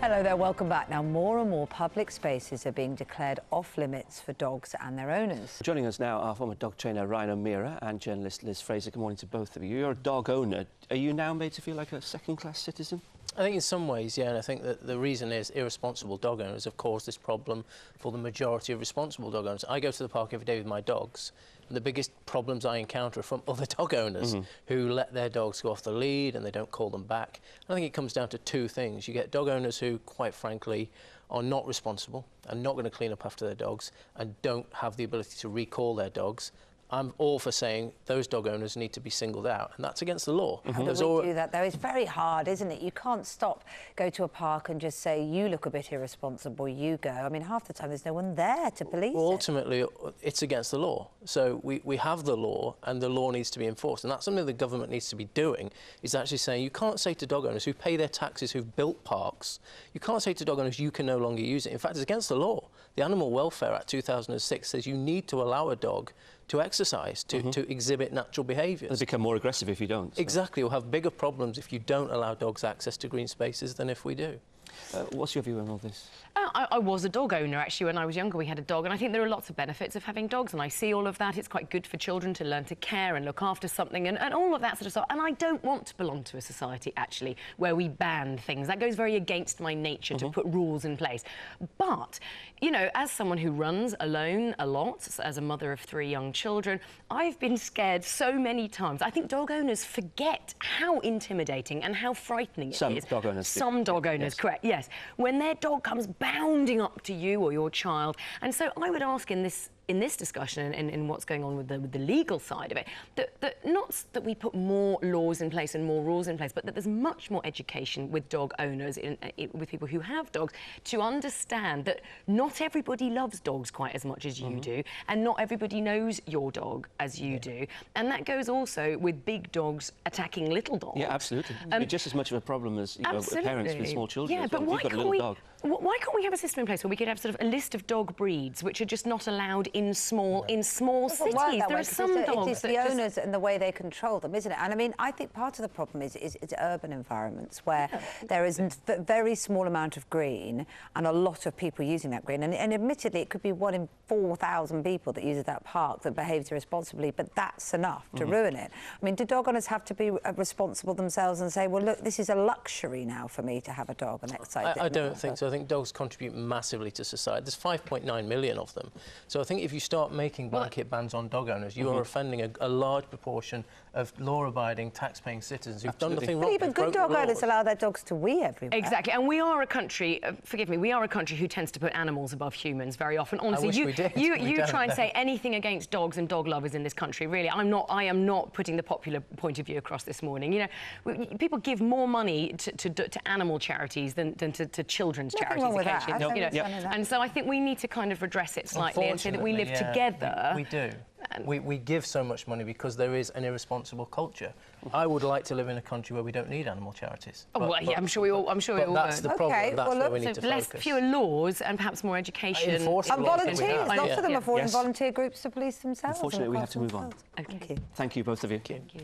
Hello there, welcome back. Now, more and more public spaces are being declared off-limits for dogs and their owners. Joining us now are former dog trainer Ryan O'Meara and journalist Liz Fraser. Good morning to both of you. You're a dog owner. Are you now made to feel like a second-class citizen? I think in some ways, yeah, and I think that the reason is irresponsible dog owners have caused this problem for the majority of responsible dog owners. I go to the park every day with my dogs, and the biggest problems I encounter are from other dog owners who let their dogs go off the lead and they don't call them back. I think it comes down to two things. You get dog owners who, quite frankly, are not responsible and not going to clean up after their dogs and don't have the ability to recall their dogs. I'm all for saying those dog owners need to be singled out, and that's against the law. How do we do that, though? It's very hard, isn't it? You can't go to a park and just say, you look a bit irresponsible, you go. I mean, half the time there's no one there to police Well, ultimately, it's against the law. So we have the law, and the law needs to be enforced. And that's something the government needs to be doing, is actually saying you can't say to dog owners who pay their taxes, who've built parks, you can't say to dog owners you can no longer use it. In fact, it's against the law. The Animal Welfare Act 2006 says you need to allow a dog to exercise, to exhibit natural behaviours. They become more aggressive if you don't. So. Exactly. You'll have bigger problems if you don't allow dogs access to green spaces than if we do. What's your view on all this? I was a dog owner, actually. When I was younger, we had a dog, and I think there are lots of benefits of having dogs, and I see all of that. It's quite good for children to learn to care and look after something and all of that sort of stuff. And I don't want to belong to a society, actually, where we ban things. That goes very against my nature to put rules in place. But, you know, as someone who runs alone a lot, as a mother of 3 young children, I've been scared so many times. I think dog owners forget how intimidating and how frightening it is. Some dog owners do. Some dog owners, correct, yes. When their dog comes bounding up to you or your child. And so I would ask in this discussion and in what's going on with the legal side of it, that not that we put more laws in place and more rules in place, but that there's much more education with dog owners, with people who have dogs, to understand that not everybody loves dogs quite as much as you do, and not everybody knows your dog as you do. And that goes also with big dogs attacking little dogs. Yeah, absolutely. It's just as much of a problem as parents with small children. Yeah, as well. but why can't we have a system in place where we could have sort of a list of dog breeds which are just not allowed in small cities? There are some dogs. It's the owners and the way they control them, isn't it? And I mean, I think part of the problem is it's urban environments where there is a very small amount of green and a lot of people using that green. And admittedly, it could be 1 in 4,000 people that uses that park that behaves irresponsibly, but that's enough to ruin it. I mean, do dog owners have to be responsible themselves and say, well, look, this is a luxury now for me to have a dog and exercise? I don't think so. I think dogs contribute massively to society. There's 5.9 million of them. So I think if you start making blanket bans on dog owners, you are offending a large proportion of law-abiding, tax-paying citizens who've done nothing wrong. But even good dog owners allow their dogs to wee everywhere. Exactly, and we are a country, forgive me, we are a country who tends to put animals above humans very often. Honestly, you try and say anything against dogs and dog lovers in this country, really. I am not putting the popular point of view across this morning. You know, people give more money to animal charities than to children's charities occasionally. You know? And so I think we need to kind of redress it slightly and say that we live together. We do. We give so much money because there is an irresponsible culture. I would like to live in a country where we don't need animal charities. Yeah, I'm sure we all. That's the problem. Okay, that's where we need to focus. Fewer laws and perhaps more education. And volunteers. Lots of them are forming volunteer groups to police themselves. Unfortunately, we have to move on. Okay. Thank you, both of you. Thank you.